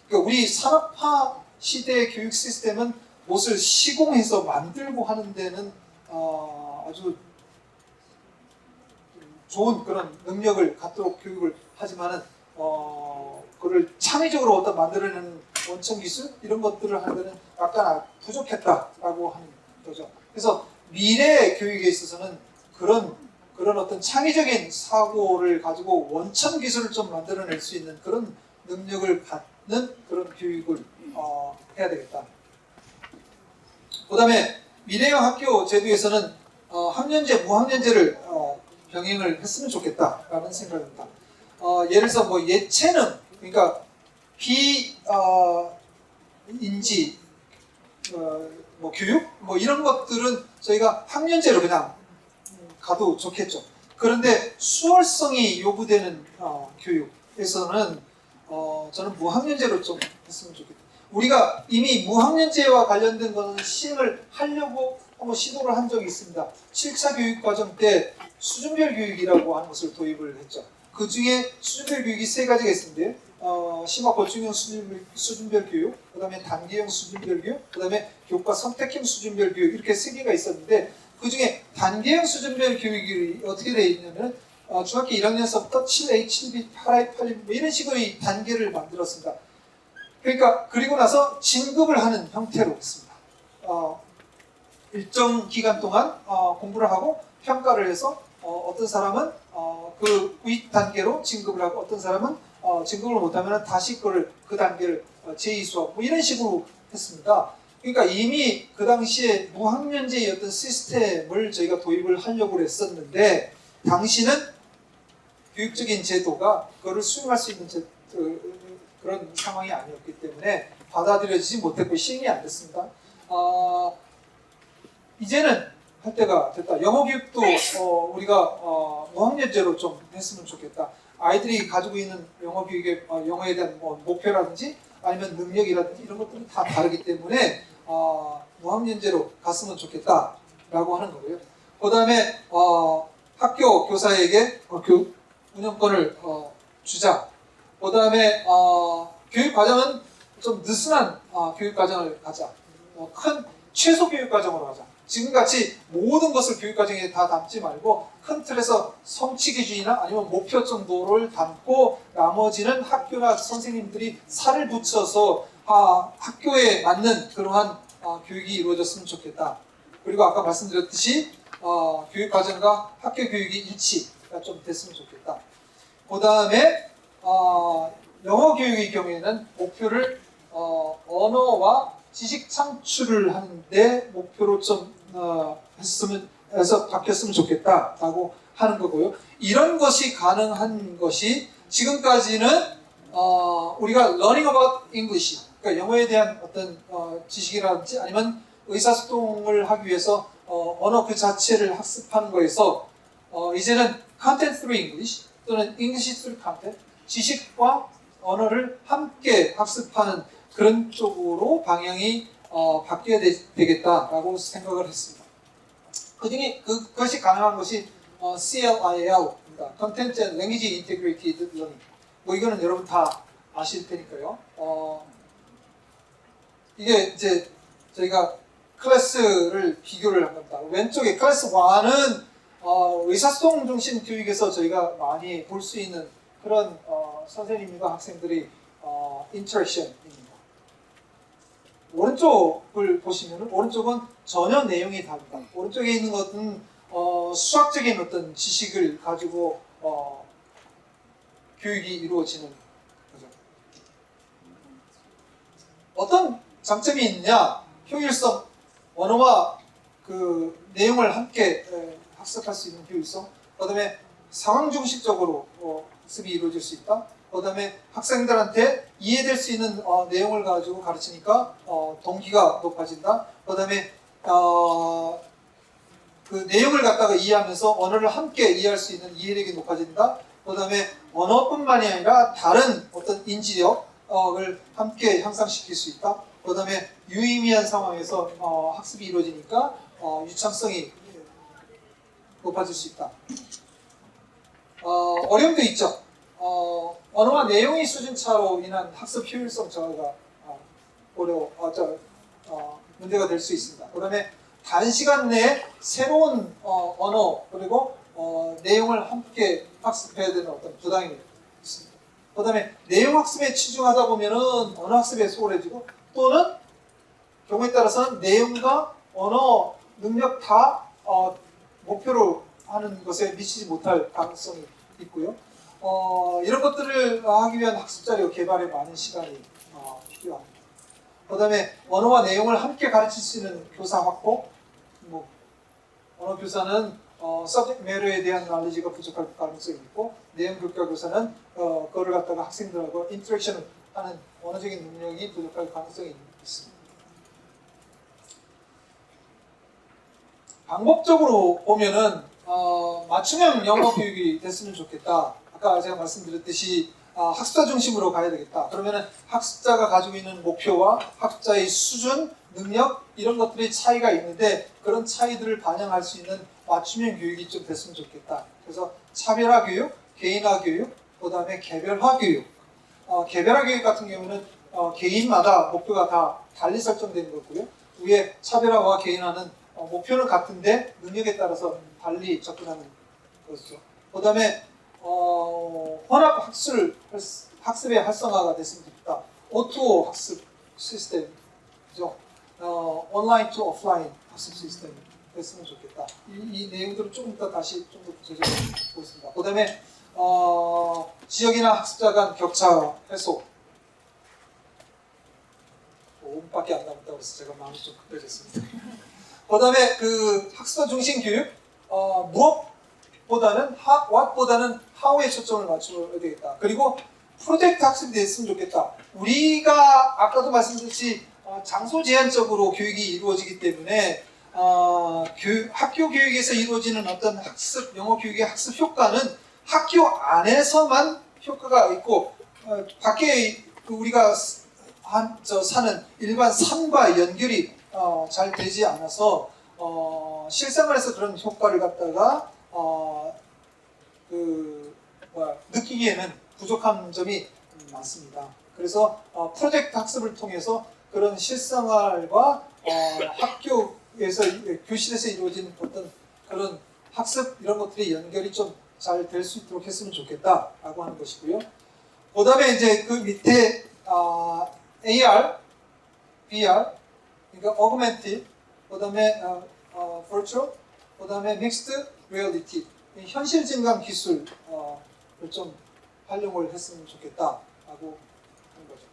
그러니까 우리 산업화 시대의 교육 시스템은 무엇을 시공해서 만들고 하는 데는 아주 좋은 그런 능력을 갖도록 교육을 하지만은 그걸 창의적으로 어떤 만들어내는 원천 기술, 이런 것들을 하는 데는 약간 부족했다라고 하는 거죠. 그래서 미래 교육에 있어서는 그런 어떤 창의적인 사고를 가지고 원천 기술을 좀 만들어낼 수 있는 그런 능력을 갖는 그런 교육을 해야 되겠다. 그 다음에 미래형 학교 제도에서는 학년제, 무학년제를 병행을 했으면 좋겠다라는 생각입니다. 예를 들어서 뭐 예체능, 그러니까 비인지 뭐 교육, 뭐 이런 것들은 저희가 학년제로 그냥 가도 좋겠죠. 그런데 수월성이 요구되는 교육에서는 저는 무학년제로 좀 했으면 좋겠다. 우리가 이미 무학년제와 관련된 것은 시행을 하려고 한번 시도를 한 적이 있습니다. 7차 교육과정 때 수준별 교육이라고 하는 것을 도입을 했죠. 그 중에 수준별 교육이 세 가지가 있는데 심화 보충형 수준별 교육, 그 다음에 단계형 수준별 교육, 그 다음에 교과 선택형 수준별 교육 이렇게 세 개가 있었는데 그 중에 단계형 수준별 교육이 어떻게 되어 있냐면 중학교 1학년서부터 7A, 7B, 8A, 8B 뭐 이런 식의 단계를 만들었습니다. 그러니까 그리고 나서 진급을 하는 형태로 했습니다. 일정 기간 동안 공부를 하고 평가를 해서 어떤 사람은 그 윗 단계로 진급을 하고 어떤 사람은 진급을 못하면 다시 그 단계를 제2수업 뭐 이런 식으로 했습니다. 그러니까 이미 그 당시에 무학년제의 어떤 시스템을 저희가 도입을 하려고 했었는데 당시는 교육적인 제도가 그거를 수용할 수 있는 그런 상황이 아니었기 때문에 받아들여지지 못했고 시행이 안 됐습니다. 이제는 할 때가 됐다. 영어 교육도 우리가 무학년제로 좀 했으면 좋겠다. 아이들이 가지고 있는 영어 교육의 영어에 대한 목표라든지 아니면 능력이라든지 이런 것들이 다 다르기 때문에 무학년제로 갔으면 좋겠다라고 하는 거고요. 그 다음에 학교 교사에게 운영권을 주자. 그 다음에 교육 과정은 좀 느슨한 교육 과정을 가자. 큰 최소 교육 과정으로 가자. 지금같이 모든 것을 교육 과정에 다 담지 말고 큰 틀에서 성취 기준이나 아니면 목표 정도를 담고 나머지는 학교나 선생님들이 살을 붙여서 학교에 맞는 그러한 교육이 이루어졌으면 좋겠다. 그리고 아까 말씀드렸듯이 교육 과정과 학교 교육이 일치가 좀 됐으면 좋겠다. 그 다음에 영어 교육의 경우에는 목표를 언어와 지식 창출을 하는데 목표로 좀 해서 바뀌었으면 좋겠다라고 하는 거고요. 이런 것이 가능한 것이 지금까지는 우리가 learning about English, 그러니까 영어에 대한 어떤 지식이라든지 아니면 의사소통을 하기 위해서 언어 그 자체를 학습하는 거에서 이제는 content through English 또는 English through content, 지식과 언어를 함께 학습하는 그런 쪽으로 방향이 바뀌어야 되겠다라고 생각을 했습니다. 그중에 그것이 가능한 것이 CLIL입니다. Content and Language Integrated Learning. 뭐 이거는 여러분 다 아실 테니까요. 이게 이제 저희가 클래스를 비교를 한 겁니다. 왼쪽에 클래스 1은 의사소통 중심 교육에서 저희가 많이 볼 수 있는 그런 선생님과 학생들의 인터랙션입니다. 오른쪽을 보시면 오른쪽은 전혀 내용이 다릅니다. 오른쪽에 있는 것은 수학적인 어떤 지식을 가지고 교육이 이루어지는 거죠. 어떤 장점이 있느냐? 효율성, 언어와 그 내용을 함께 학습할 수 있는 효율성, 그 다음에 상황 중심적으로 학습이 이루어질 수 있다. 그 다음에 학생들한테 이해될 수 있는 내용을 가지고 가르치니까 동기가 높아진다. 그 다음에 그 내용을 갖다가 이해하면서 언어를 함께 이해할 수 있는 이해력이 높아진다. 그 다음에 언어뿐만이 아니라 다른 어떤 인지력을 함께 향상시킬 수 있다. 그 다음에 유의미한 상황에서 학습이 이루어지니까 유창성이 높아질 수 있다. 어려움도 있죠. 언어와 내용의 수준 차로 인한 학습 효율성 저하가 문제가 될 수 있습니다. 그 다음에 단시간 내에 새로운 언어 그리고 내용을 함께 학습해야 되는 어떤 부담이 있습니다. 그 다음에 내용 학습에 치중하다 보면은 언어 학습에 소홀해지고 또는 경우에 따라서는 내용과 언어 능력 다 목표로 하는 것에 미치지 못할 가능성이 있고요. 이런 것들을 하기 위한 학습 자료 개발에 많은 시간이 필요합니다. 그 다음에 언어와 내용을 함께 가르칠 수 있는 교사 확보, 언어 교사는 subject matter에 대한 knowledge가 부족할 가능성이 있고 내용 교과 교사는 그거를 갖다가 학생들하고 인터랙션을 하는 언어적인 능력이 부족할 가능성이 있습니다. 방법적으로 보면은 맞춤형 영어 교육이 됐으면 좋겠다. 아까 제가 말씀드렸듯이 학습자 중심으로 가야 되겠다. 그러면은 학습자가 가지고 있는 목표와 학습자의 수준, 능력 이런 것들이 차이가 있는데 그런 차이들을 반영할 수 있는 맞춤형 교육이 좀 됐으면 좋겠다. 그래서 차별화 교육, 개인화 교육, 그다음에 개별화 교육. 개별화 교육 같은 경우는 개인마다 목표가 다 달리 설정되는 거고요. 위에 차별화와 개인화는 목표는 같은데 능력에 따라서 달리 접근하는 것이죠. 그다음에 혼합 학습의 활성화가 됐으면 좋겠다. O2O 학습 시스템이죠. 온라인 투 오프라인 학습 시스템이 됐으면 좋겠다. 이 내용들을 조금 더 다시 좀 더 구체적으로 보겠습니다. 그다음에 지역이나 학습자 간 격차 해소. 5분밖에 안 남았다고 해서 제가 마음이 좀 급해졌습니다. 그다음에 그 학습자 중심 교육, 무엇보다는 what보다는 how에 초점을 맞춰야 되겠다. 그리고 프로젝트 학습이 됐으면 좋겠다. 우리가 아까도 말씀드렸듯이 장소 제한적으로 교육이 이루어지기 때문에 학교 교육에서 이루어지는 어떤 학습, 영어 교육의 학습 효과는 학교 안에서만 효과가 있고 밖에 우리가 사는 일반 삶과 연결이 잘 되지 않아서 실생활에서 그런 효과를 갖다가 느끼기에는 부족한 점이 많습니다. 그래서 프로젝트 학습을 통해서 그런 실생활과 학교에서 교실에서 이루어지는 어떤 그런 학습 이런 것들이 연결이 좀 잘 될 수 있도록 했으면 좋겠다라고 하는 것이고요. 그다음에 이제 그 밑에 AR, VR, 그러니까 augmented, 그다음에 virtual, 그다음에 mixed reality, 현실 증강 기술을 좀 활용을 했으면 좋겠다라고 하는 거죠.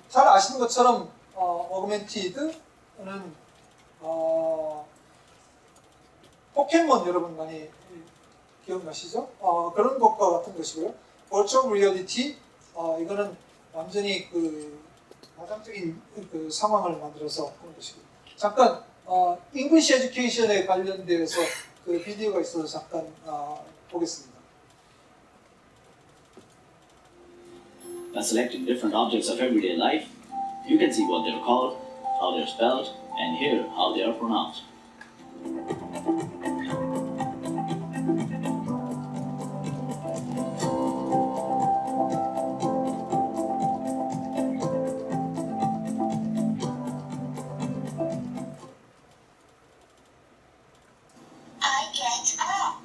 잘 아시는 것처럼 augmented는 포켓몬 여러분 많이 기억나시죠? 그런 것과 같은 것이고요. virtual reality, 이거는 완전히 그 가상적인 그 상황을 만들어서 하는 것이고. 잠깐 English Education에 관련되어서 그 비디오가 있어서 잠깐 보겠습니다. By selecting different objects of everyday life, you can see what they're called, how they're spelled, and hear how they are pronounced. I get up.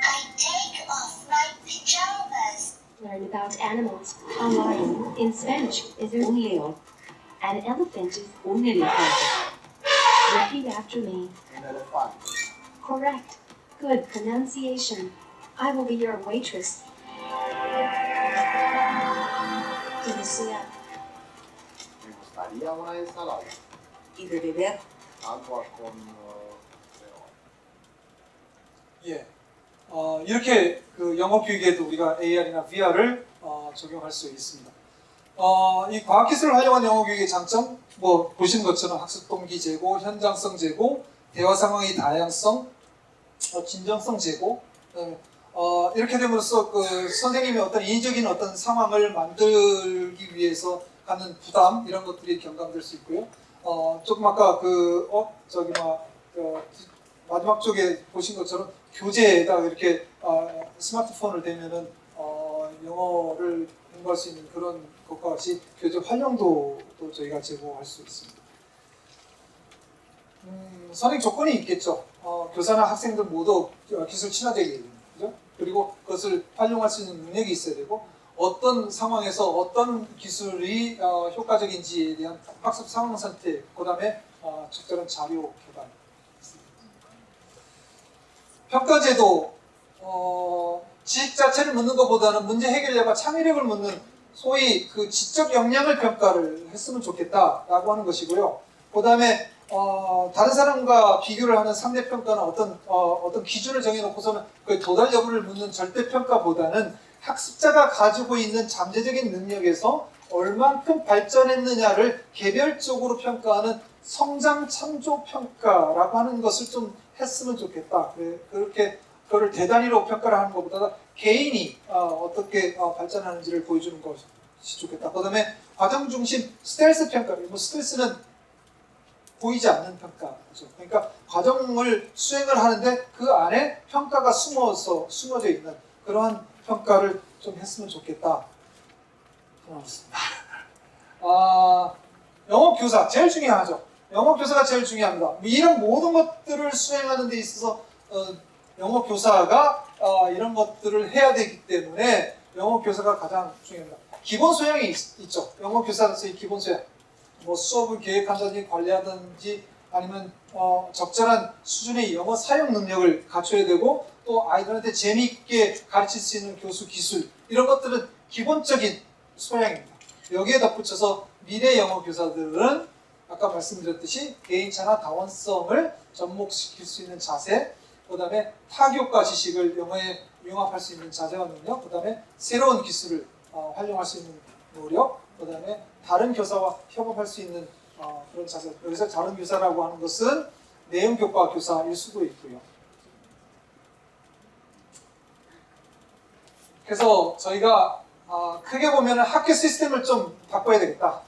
I take off my pajamas. Learn about animals. A lion in Spanish is un león. An elephant is un elefante. Repeat after me. Correct. Good pronunciation. I will be your waitress. Y decía, Me gustaría una ensalada, y de beber. agua con 예, 이렇게 그 영어 교육에도 우리가 AR이나 VR을 적용할 수 있습니다. 이 과학기술을 활용한 영어 교육의 장점, 뭐 보시는 것처럼 학습 동기 제고, 현장성 제고, 대화 상황의 다양성, 진정성 제고, 이렇게 됨으로써 그 선생님의 어떤 인위적인 어떤 상황을 만들기 위해서 갖는 부담 이런 것들이 경감될 수 있고요. 조금 아까 마지막 쪽에 보신 것처럼 교재에다 이렇게 스마트폰을 대면은 영어를 공부할 수 있는 그런 것과 같이 교재 활용도도 저희가 제공할 수 있습니다. 선행 조건이 있겠죠. 교사나 학생들 모두 기술 친화적이어야 됩니다. 그죠? 그리고 그것을 활용할 수 있는 능력이 있어야 되고 어떤 상황에서 어떤 기술이 효과적인지에 대한 학습 상황 선택, 그 다음에 적절한 자료 개발. 평가제도, 지식 자체를 묻는 것보다는 문제 해결력과 창의력을 묻는 소위 그 지적 역량을 평가를 했으면 좋겠다라고 하는 것이고요. 그 다음에 다른 사람과 비교를 하는 상대평가는 어떤 기준을 정해놓고서는 그 도달 여부를 묻는 절대평가보다는 학습자가 가지고 있는 잠재적인 능력에서 얼만큼 발전했느냐를 개별적으로 평가하는 성장 참조 평가라고 하는 것을 좀 했으면 좋겠다. 그렇게 그걸 대단위로 평가를 하는 것보다 개인이 어떻게 발전하는지를 보여주는 것이 좋겠다. 그다음에 과정 중심 스텔스 평가. 뭐 스텔스는 보이지 않는 평가죠. 그러니까 과정을 수행을 하는데 그 안에 평가가 숨어져 있는 그러한 평가를 좀 했으면 좋겠다. 영어 교사 제일 중요하죠. 영어 교사가 제일 중요합니다. 이런 모든 것들을 수행하는 데 있어서 영어 교사가 이런 것들을 해야 되기 때문에 영어 교사가 가장 중요합니다. 기본 소양이 있죠. 영어 교사로서의 기본 소양. 뭐 수업을 계획한다든지 관리하든지 아니면 적절한 수준의 영어 사용 능력을 갖춰야 되고 또 아이들한테 재미있게 가르칠 수 있는 교수 기술 이런 것들은 기본적인 소양입니다. 여기에 덧붙여서 미래 영어 교사들은 아까 말씀드렸듯이 개인차나 다원성을 접목시킬 수 있는 자세, 그 다음에 타교과 지식을 영어에 융합할 수 있는 자세와 능력, 그 다음에 새로운 기술을 활용할 수 있는 노력, 그 다음에 다른 교사와 협업할 수 있는 그런 자세. 여기서 다른 교사라고 하는 것은 내용교과 교사일 수도 있고요. 그래서 저희가 크게 보면 학교 시스템을 좀 바꿔야 되겠다.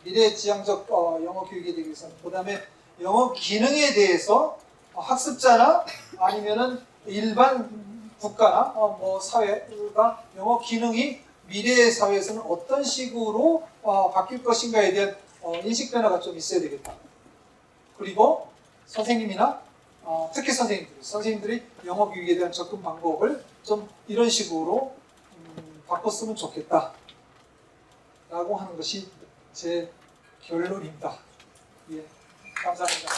미래지향적 영어 교육이 되기 위해서는. 그 다음에 영어 기능에 대해서 학습자나 아니면은 일반 국가나 뭐 사회가 영어 기능이 미래의 사회에서는 어떤 식으로 바뀔 것인가에 대한 인식 변화가 좀 있어야 되겠다. 그리고 선생님이나 특히 선생님들이 영어 교육에 대한 접근 방법을 좀 이런 식으로 바꿨으면 좋겠다 라고 하는 것이 제 결론입니다. 예, 감사합니다.